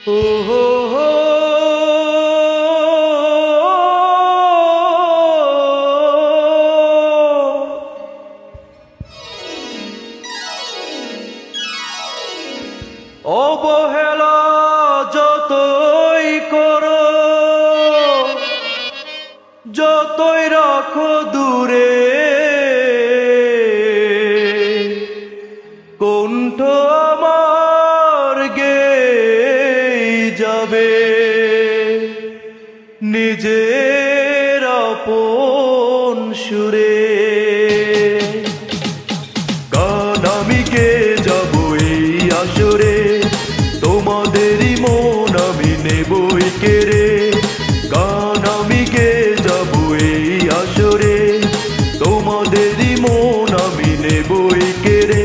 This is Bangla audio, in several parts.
ও হো হো অবহেলা যতই করো, যতই রাখো দূরে, কণ্ঠ আমার গেয়ে যাবে নিজের আপন সুরে। গান আমি গেয়ে যাব এই আসরে, তোমাদেরই মন আমি নেবই কেড়ে। গান আমি গেয়ে যাব এই আসরে, তোমাদেরই মন আমি নেবই কেড়ে।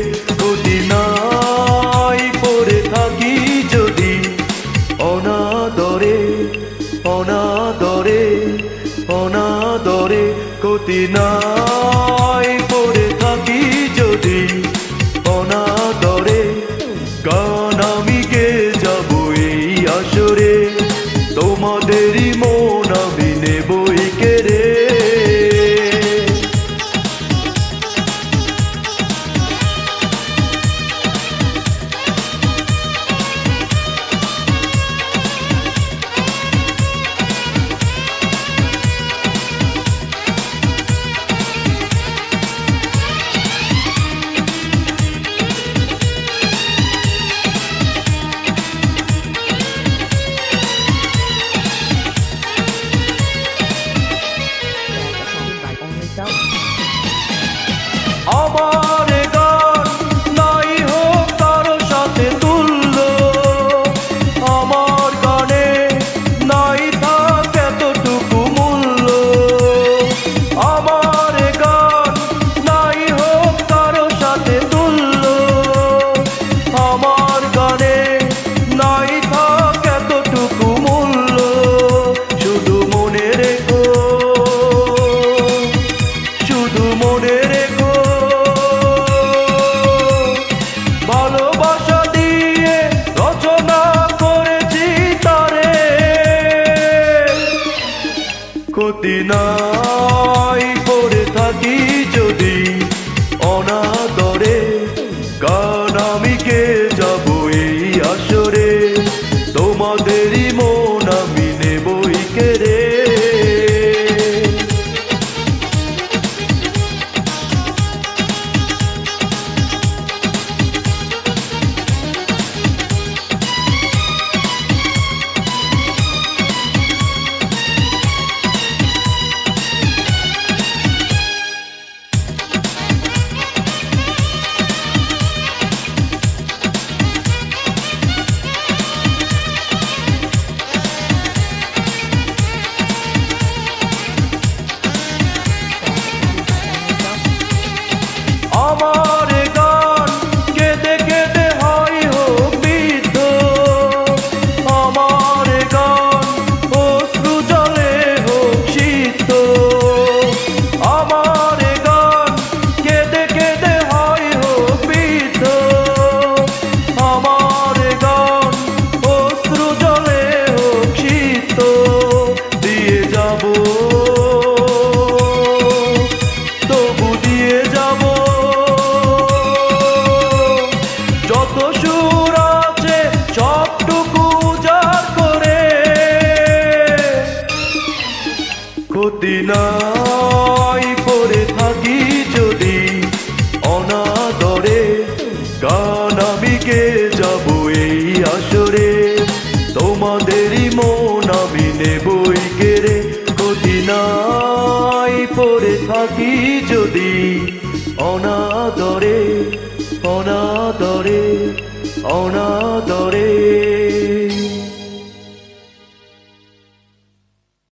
নাই পড়ে থাকি যদি অনাদরে, অনাদরে, অনাদরে, ক্ষতি নাই পড়ে থাকি যদি অনাদরে। গান আমি গেয়ে যাব এই আসরে, তোমাদেরই মন আমি নেবই কেড়ে। আমার গান নাই হোক কারো সাথে তুল্য, আমার গানে নাই থাক এতটুকু মূল্য। আমার গান নাই হোক কারো সাথে তুল্য, আমার গানে নাই থাক এতটুকু মূল্য। শুধু মনে রেখো, শুধু মনে রেখো, ভালোবাসা দিয়ে রচনা করেছি তারে। ক্ষতি নাই করে থাকি যদি অনাদরে। গান আমি গেয়ে যাব এই আসরে, তোমাদেরই মন আমি নেবই কেড়ে। আমার গান কেঁদে কেঁদে হয় হোক বিদ্ধ, আমার গান অশ্রু জলে হোক সিদ্ধ। আমার গান কেঁদে কেঁদে হয় হোক বিদ্ধ, আমার গান অশ্রু জলে হোক সিদ্ধ। দিয়ে যাব তবু দিয়ে যাব যত সুর আছে সবটুকু উজাড় করে। ক্ষতি নাই পড়ে থাকি যদি অনাদরে। গান আমি গেয়ে যাব এই আসরে, তোমাদেরই মন আমি নেবই কেড়ে। ক্ষতি নাই পড়ে থাকি যদি অনাদরে, অনাদরে, অনাদরে।